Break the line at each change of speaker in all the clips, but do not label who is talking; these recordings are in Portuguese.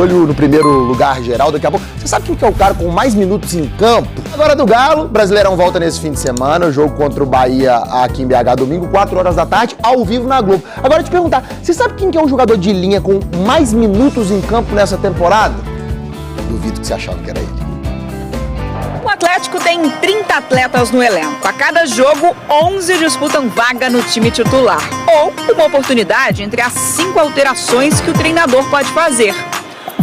olho no primeiro lugar geral daqui a pouco. Você sabe quem que é o cara com mais minutos em campo? Agora do Galo, Brasileirão volta nesse fim de semana, o jogo contra o Bahia aqui em BH domingo, 4 horas da tarde, ao vivo na Globo. Agora te perguntar, você sabe quem que é o jogador de linha com mais minutos em campo nessa temporada? Duvido que você achava que era ele.
O Atlético tem 30 atletas no elenco. A cada jogo, 11 disputam vaga no time titular. Ou uma oportunidade entre as 5 alterações que o treinador pode fazer.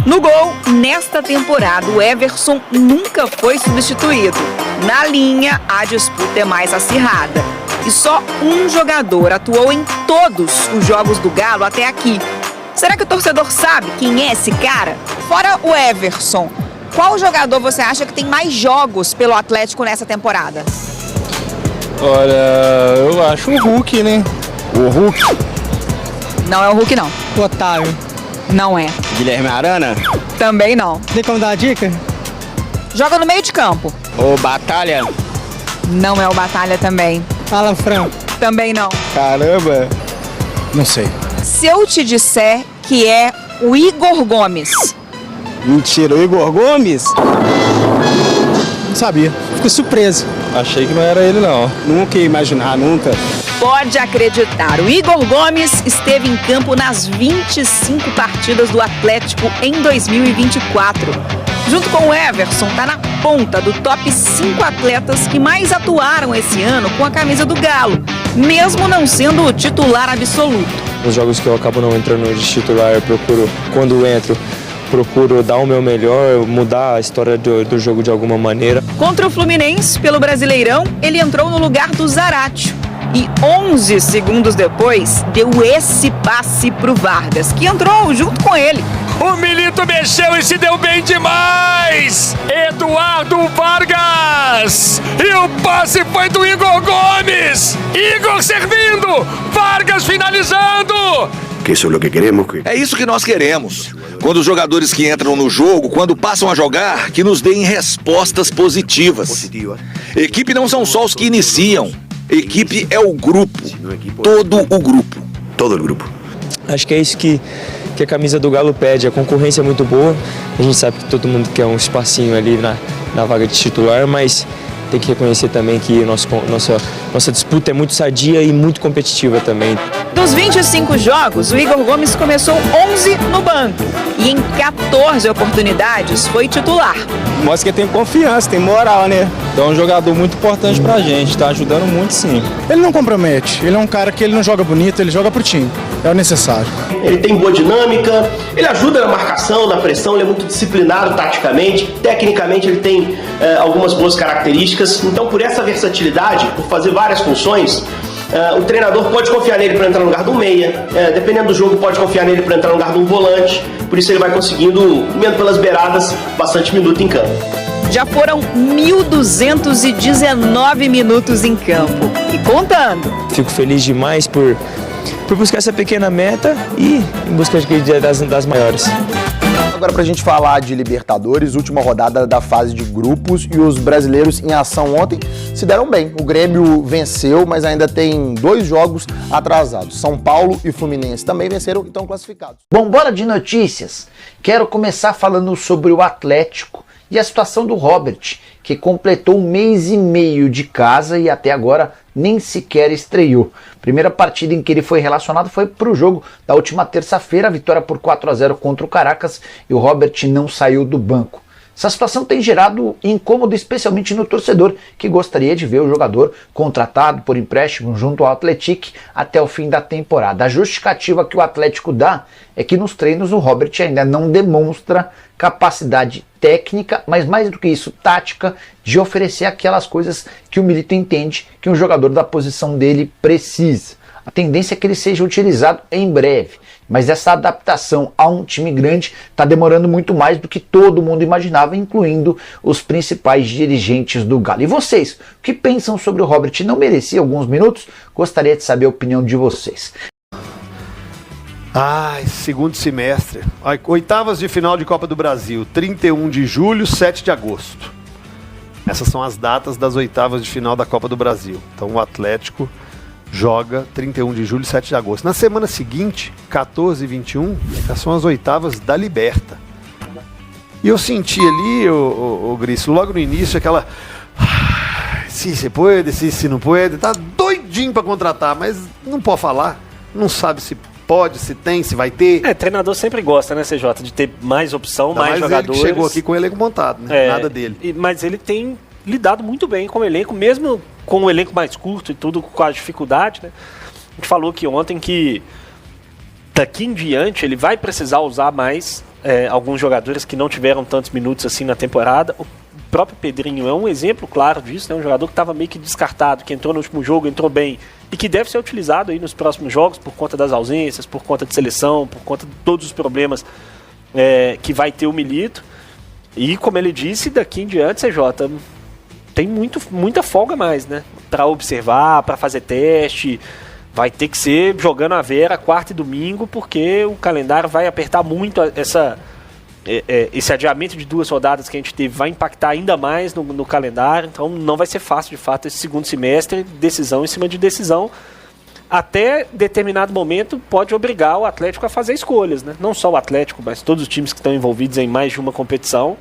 No gol, nesta temporada, o Everson nunca foi substituído. Na linha, a disputa é mais acirrada. E só um jogador atuou em todos os jogos do Galo até aqui. Será que o torcedor sabe quem é esse cara? Fora o Everson, qual jogador você acha que tem mais jogos pelo Atlético nessa temporada?
Olha, eu acho o Hulk, né?
O Hulk?
Não é o Hulk, não.
O Otávio.
Não é.
Guilherme Arana?
Também não.
Tem como dar uma dica?
Joga no meio de campo.
O Batalha?
Não é o Batalha também.
Alan Franco.
Também não.
Caramba!
Não sei.
Se eu te disser que é o Igor Gomes.
Mentira, o Igor Gomes?
Não sabia. Fico surpreso.
Achei que não era ele, não. Nunca ia imaginar, nunca.
Pode acreditar, o Igor Gomes esteve em campo nas 25 partidas do Atlético em 2024. Junto com o Everson, está na ponta do top 5 atletas que mais atuaram esse ano com a camisa do Galo, mesmo não sendo o titular absoluto.
Nos jogos que eu acabo não entrando de titular, eu procuro, quando entro, procuro dar o meu melhor, mudar a história do jogo de alguma maneira.
Contra o Fluminense, pelo Brasileirão, ele entrou no lugar do Zaratio. E 11 segundos depois, deu esse passe pro Vargas, que entrou junto com ele.
O Milito mexeu e se deu bem demais! Eduardo Vargas! E o passe foi do Igor Gomes! Igor servindo! Vargas finalizando!
É isso que nós queremos. Quando os jogadores que entram no jogo, quando passam a jogar, que nos deem respostas positivas. Equipe não são só os que iniciam. Equipe é o grupo. Todo o grupo. Todo o grupo.
Acho que é isso que a camisa do Galo pede. A concorrência é muito boa. A gente sabe que todo mundo quer um espacinho ali na vaga de titular, mas tem que reconhecer também que nossa disputa é muito sadia e muito competitiva também.
Dos 25 jogos, o Igor Gomes começou 11 no banco e em 14 oportunidades foi titular.
Mostra que tem confiança, tem moral, né? Então é um jogador muito importante pra gente, tá ajudando muito sim.
Ele não compromete. Ele é um cara que ele não joga bonito, ele joga pro time. É o necessário.
Ele tem boa dinâmica, ele ajuda na marcação, na pressão, ele é muito disciplinado taticamente, tecnicamente ele tem algumas boas características. Então, por essa versatilidade, por fazer várias funções, o treinador pode confiar nele para entrar no lugar do meia, dependendo do jogo pode confiar nele para entrar no lugar de um volante, por isso ele vai conseguindo, comendo pelas beiradas, bastante minuto em campo.
Já foram 1.219 minutos em campo e contando.
Fico feliz demais por buscar essa pequena meta e em busca das maiores.
Agora pra gente falar de Libertadores, última rodada da fase de grupos e os brasileiros em ação ontem se deram bem. O Grêmio venceu, mas ainda tem 2 jogos atrasados. São Paulo e Fluminense também venceram e estão classificados.
Bom, bora de notícias. Quero começar falando sobre o Atlético e a situação do Robert, que completou 1 mês e meio de casa e até agora nem sequer estreou. Primeira partida em que ele foi relacionado foi para o jogo da última terça-feira, a vitória por 4-0 contra o Caracas, e o Robert não saiu do banco. Essa situação tem gerado incômodo, especialmente no torcedor, que gostaria de ver o jogador contratado por empréstimo junto ao Atlético até o fim da temporada. A justificativa que o Atlético dá é que nos treinos o Robert ainda não demonstra capacidade técnica, mas mais do que isso, tática, de oferecer aquelas coisas que o Milito entende que um jogador da posição dele precisa. A tendência é que ele seja utilizado em breve, mas essa adaptação a um time grande está demorando muito mais do que todo mundo imaginava, incluindo os principais dirigentes do Galo. E vocês, o que pensam sobre o Robert? Não merecia alguns minutos? Gostaria de saber a opinião de vocês.
Segundo semestre. Oitavas de final de Copa do Brasil, 31 de julho, 7 de agosto. Essas são as datas das oitavas de final da Copa do Brasil. Então o Atlético joga 31 de julho, 7 de agosto. Na semana seguinte, 14 e 21, já são as oitavas da Liberta. E eu senti ali, o Gris, logo no início, aquela... Se pode, se não pode, tá doidinho pra contratar, mas não pode falar, não sabe se pode, se tem, se vai ter.
Treinador sempre gosta, né, CJ, de ter mais opção, mais jogadores.
Ele chegou aqui com o elenco montado, né? Nada dele.
Mas ele tem lidado muito bem com o elenco, mesmo com o elenco mais curto e tudo, com a dificuldade, né? A gente falou aqui ontem que daqui em diante ele vai precisar usar mais alguns jogadores que não tiveram tantos minutos assim na temporada. O próprio Pedrinho é um exemplo claro disso, né? Um jogador que estava meio que descartado, que entrou no último jogo, entrou bem e que deve ser utilizado aí nos próximos jogos por conta das ausências, por conta de seleção, por conta de todos os problemas que vai ter o Milito. E como ele disse, daqui em diante, CJ, tem muita folga mais, né? Para observar, para fazer teste. Vai ter que ser jogando a Vera quarta e domingo, porque o calendário vai apertar muito esse adiamento de 2 rodadas que a gente teve, vai impactar ainda mais no calendário. Então não vai ser fácil, de fato, esse segundo semestre, decisão em cima de decisão. Até determinado momento pode obrigar o Atlético a fazer escolhas, né? Não só o Atlético, mas todos os times que estão envolvidos em mais de uma competição,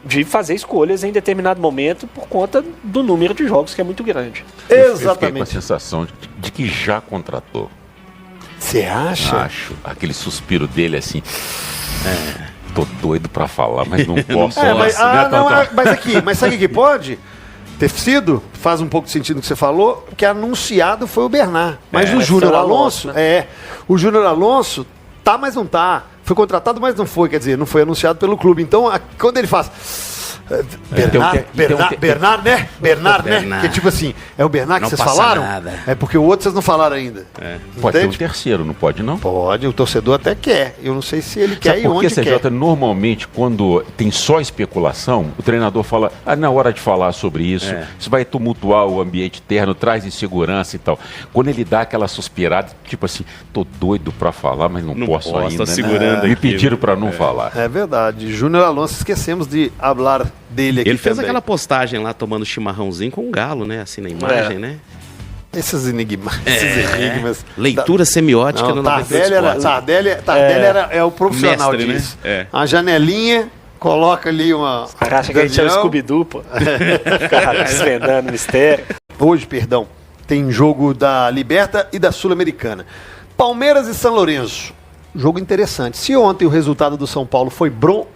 de fazer escolhas em determinado momento por conta do número de jogos que é muito grande.
Exatamente. Eu fiquei com a sensação de que já contratou.
Você acha?
Acho. Aquele suspiro dele assim... Tô doido pra falar, mas não posso.
Mas sabe o que pode ter sido? Faz um pouco de sentido o que você falou, que anunciado foi o Bernard. Mas o Júnior Alonso, né? O Júnior Alonso tá, mas não tá. Foi contratado, mas não foi, quer dizer, não foi anunciado pelo clube. Então, quando ele faz... Bernard, né? Que tipo assim, é o Bernard que vocês falaram? Nada. É porque o outro vocês não falaram ainda.
Pode ter um terceiro, não pode não?
Pode, o torcedor até quer. Eu não sei se ele quer e onde quer.
CJ, normalmente, quando tem só especulação, o treinador fala, na hora de falar sobre isso, isso vai tumultuar o ambiente interno, traz insegurança e tal. Quando ele dá aquela suspirada, tipo assim, tô doido pra falar, mas não posso ainda.
Segurando
Me pediram pra não falar.
É verdade. Júnior Alonso, esquecemos de falar dele aqui.
Ele fez
também.
aquela postagem lá tomando chimarrãozinho com um galo, né? Assim na imagem, né?
Esses enigmas.
Leitura semiótica no
Tardelli é o profissional
mestre,
disso.
Né?
A janelinha, coloca ali uma...
Acha que a gente é o Scooby-Doo, pô. Cara, desvendando mistério.
Hoje, tem jogo da Liberta e da Sul-Americana. Palmeiras e São Lourenço. Jogo interessante. Se ontem o resultado do São Paulo foi bom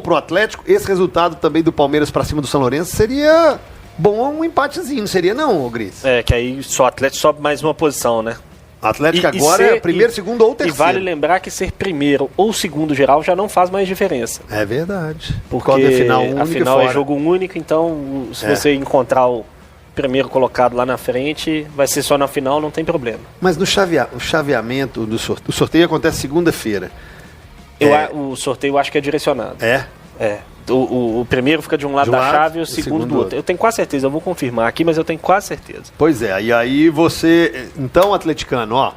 para o Atlético, esse resultado também do Palmeiras para cima do São Lourenço seria bom um empatezinho, não seria não, Gris?
Que aí só o Atlético sobe mais uma posição, né?
Atlético agora é primeiro, segundo ou terceiro.
E vale lembrar que ser primeiro ou segundo geral já não faz mais diferença.
É verdade.
Porque a final é jogo único, então se você encontrar o primeiro colocado lá na frente, vai ser só na final, não tem problema.
Mas no chaveamento do sorteio, o sorteio acontece segunda-feira.
O sorteio eu acho que é direcionado.
É?
O primeiro fica de um lado da chave e o segundo do outro. Eu tenho quase certeza, eu vou confirmar aqui, mas eu tenho quase certeza.
Pois é, e aí você, então, atleticano,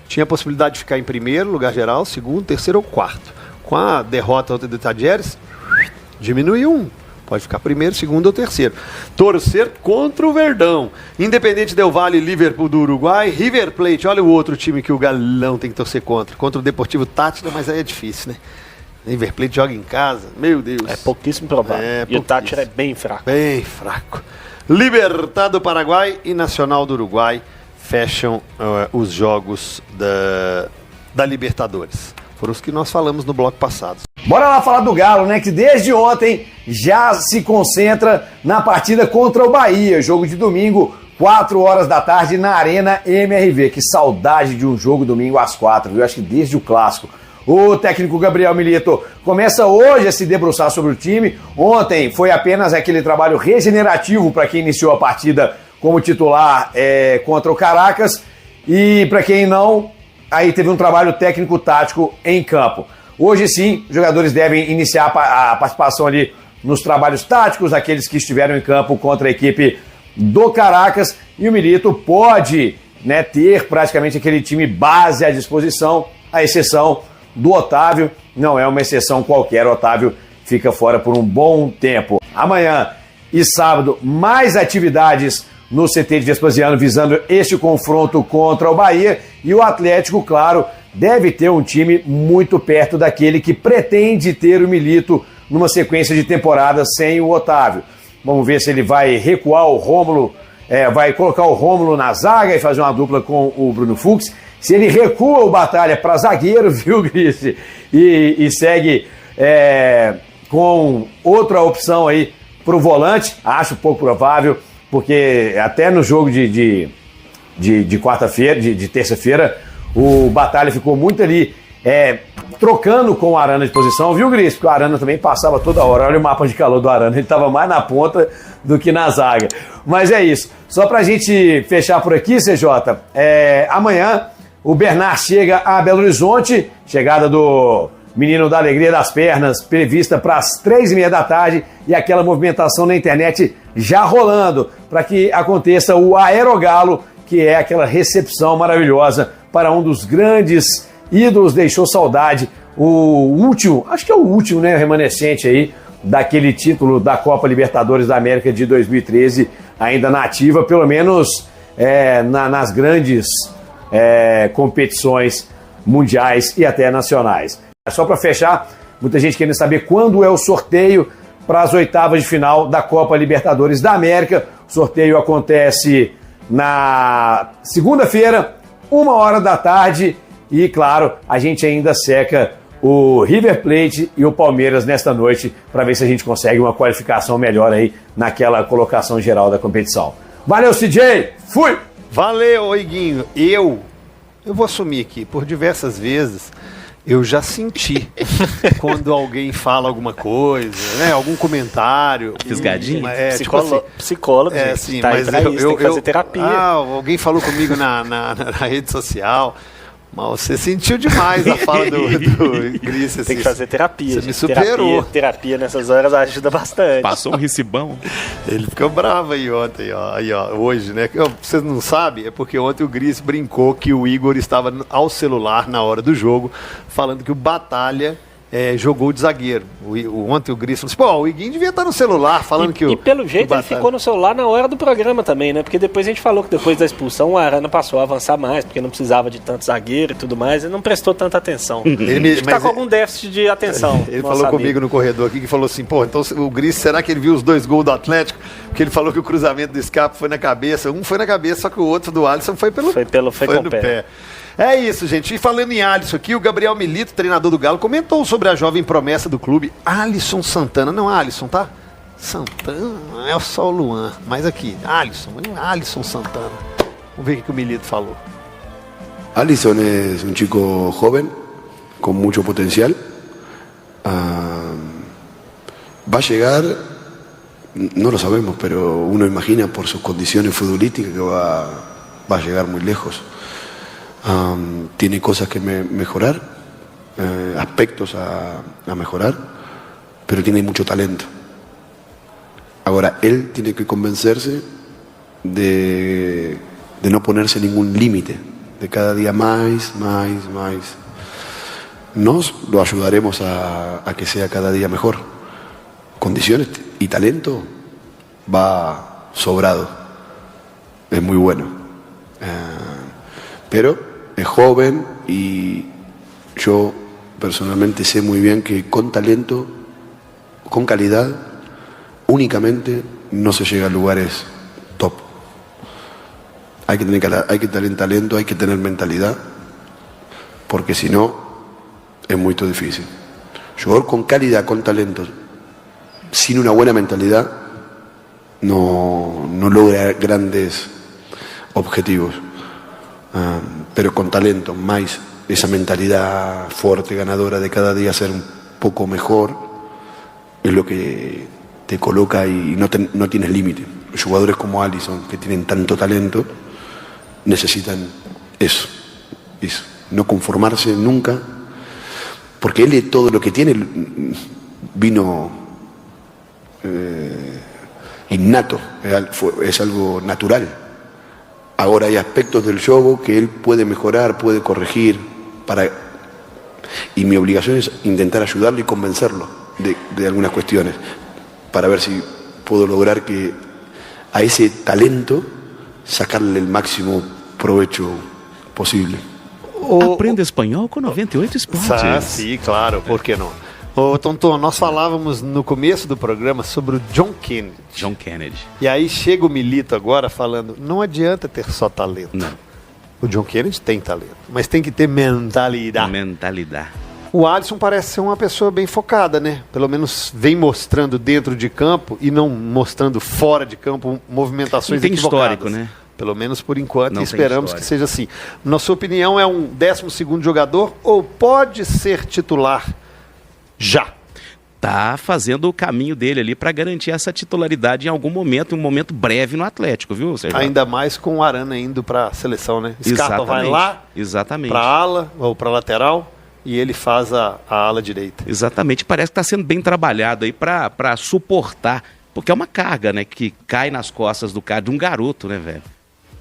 tinha a possibilidade de ficar em primeiro lugar geral, segundo, terceiro ou quarto. Com a derrota do Tajeres, diminuiu um. Pode ficar primeiro, segundo ou terceiro. Torcer contra o Verdão. Independente Del Valle, Liverpool do Uruguai, River Plate. Olha o outro time que o Galão tem que torcer contra. Contra o Deportivo Táchira, mas aí é difícil, né? River Plate joga em casa. Meu Deus.
É pouquíssimo provável. E o Táchira é bem fraco.
Bem fraco. Libertad do Paraguai e Nacional do Uruguai fecham os jogos da Libertadores. Foram os que nós falamos no bloco passado.
Bora lá falar do Galo, né? Que desde ontem já se concentra na partida contra o Bahia. Jogo de domingo, 4 horas da tarde, na Arena MRV. Que saudade de um jogo domingo às 4, viu? Acho que desde o clássico. O técnico Gabriel Milito começa hoje a se debruçar sobre o time. Ontem foi apenas aquele trabalho regenerativo para quem iniciou a partida como titular contra o Caracas. E para quem não, aí teve um trabalho técnico-tático em campo. Hoje sim, os jogadores devem iniciar a participação ali nos trabalhos táticos, aqueles que estiveram em campo contra a equipe do Caracas. E o Milito pode, né, ter praticamente aquele time base à disposição, à exceção do Otávio. Não é uma exceção qualquer, o Otávio fica fora por um bom tempo. Amanhã e sábado, mais atividades no CT de Vespasiano visando este confronto contra o Bahia. E o Atlético, claro, deve ter um time muito perto daquele que pretende ter o Milito numa sequência de temporadas sem o Otávio. Vamos ver se ele vai recuar o Rômulo, vai colocar o Rômulo na zaga e fazer uma dupla com o Bruno Fux. Se ele recua o Batalha para zagueiro, viu, Grice? E segue com outra opção aí para o volante, acho pouco provável, porque até no jogo de quarta-feira, de terça-feira, o Batalha ficou muito ali trocando com o Arana de posição, viu, Gris? Porque o Arana também passava toda hora. Olha o mapa de calor do Arana, ele estava mais na ponta do que na zaga. Mas é isso. Só pra gente fechar por aqui, CJ, amanhã o Bernard chega a Belo Horizonte, chegada do Menino da Alegria das Pernas, prevista para as 3h30 da tarde, e aquela movimentação na internet já rolando, para que aconteça o Aerogalo, que é aquela recepção maravilhosa para um dos grandes ídolos, deixou saudade, o último, acho que é o último, né, remanescente aí, daquele título da Copa Libertadores da América de 2013, ainda na ativa, pelo menos nas grandes competições mundiais e até nacionais. Só para fechar, muita gente querendo saber quando é o sorteio para as oitavas de final da Copa Libertadores da América. O sorteio acontece na segunda-feira, 1h da tarde, e claro, a gente ainda seca o River Plate e o Palmeiras nesta noite para ver se a gente consegue uma qualificação melhor aí naquela colocação geral da competição. Valeu, CJ! Fui!
Valeu, Iguinho. Eu vou assumir aqui, por diversas vezes, eu já senti quando alguém fala alguma coisa, né, algum comentário.
Fisgadinho?
Psicólogo, gente,
sim,
tá,
mas
tem que fazer terapia.
Alguém falou comigo na rede social. Mas você sentiu demais a fala do Gris.
Tem que fazer terapia.
Você me superou.
Terapia nessas horas ajuda bastante.
Passou um recibão.
Ele ficou bravo aí ontem, hoje, né? Vocês não sabem, é porque ontem o Gris brincou que o Igor estava ao celular na hora do jogo, falando que o Batalha jogou de zagueiro. Ontem o Gris falou assim, o Iguinho devia estar no celular falando que o...
E pelo jeito ele ficou no celular na hora do programa também, né? Porque depois a gente falou que depois da expulsão o Arana passou a avançar mais, porque não precisava de tanto zagueiro e tudo mais, e não prestou tanta atenção. Ele tá com algum déficit de atenção.
Ele falou comigo no corredor aqui, que falou assim, então o Gris, será que ele viu os 2 gols do Atlético? Porque ele falou que o cruzamento do Scarpa foi na cabeça, um foi na cabeça, só que o outro do Alisson foi com o pé. É isso, gente. E falando em Alisson aqui, o Gabriel Milito, treinador do Galo, comentou sobre a jovem promessa do clube, Alisson Santana. Não Alisson, tá? Santana, é só o Luan. Mas aqui, Alisson Santana. Vamos ver o que o Milito falou.
Alisson es un chico joven, con mucho potencial. Va a llegar, no lo sabemos, pero uno imagina por sus condiciones futbolísticas que va a llegar muy lejos. Tiene cosas que mejorar, aspectos a mejorar, pero tiene mucho talento. Ahora, él tiene que convencerse de no ponerse ningún límite, de cada día más. Nos lo ayudaremos a que sea cada día mejor. Condiciones y talento va sobrado, es muy bueno. Pero es joven y yo personalmente sé muy bien que con talento, con calidad, únicamente no se llega a lugares top. Hay que tener talento, hay que tener mentalidad, porque si no es muy difícil. Jugador con calidad, con talento, sin una buena mentalidad, no logra grandes objetivos. Pero con talento, más esa mentalidad fuerte, ganadora de cada día ser un poco mejor, es lo que te coloca y no tienes límite. Los jugadores como Alisson, que tienen tanto talento, necesitan eso, no conformarse nunca, porque él todo lo que tiene vino innato, es algo natural. Ahora hay aspectos del juego que él puede mejorar, puede corregir, y mi obligación es intentar ayudarlo y convencerlo de algunas cuestiones, para ver si puedo lograr que a ese talento sacarle el máximo provecho posible.
Aprenda espanhol com 98 Esportes.
Ah, sim, claro, por que não? Ô, Tonton, nós falávamos no começo do programa sobre o John Kennedy.
John Kennedy.
E aí chega o Milito agora falando, não adianta ter só talento.
Não.
O John Kennedy tem talento, mas tem que ter mentalidade.
Mentalidade.
O Alisson parece ser uma pessoa bem focada, né? Pelo menos vem mostrando dentro de campo e não mostrando fora de campo movimentações
tem
equivocadas.
histórico, né?
Pelo menos por enquanto,
Não
e esperamos
tem
que seja assim. Na sua opinião, é um 12º jogador ou pode ser titular já?
Tá fazendo o caminho dele ali para garantir essa titularidade em algum momento, um momento breve no Atlético, viu, Sérgio?
Ainda mais com o Arana indo para a seleção, né? Scarpa vai lá,
exatamente,
para ala ou para lateral e ele faz a ala direita.
Exatamente, parece que está sendo bem trabalhado aí para suportar, porque é uma carga, né, que cai nas costas do cara, de um garoto, né, velho?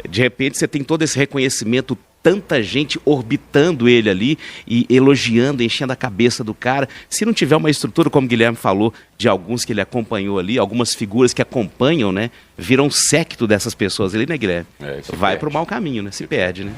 De repente você tem todo esse reconhecimento, tanta gente orbitando ele ali e elogiando, enchendo a cabeça do cara. Se não tiver uma estrutura, como o Guilherme falou, de alguns que ele acompanhou ali, algumas figuras que acompanham, né? Viram um séquito dessas pessoas ali, né, Guilherme? Vai pro mau caminho, né? Se perde, né?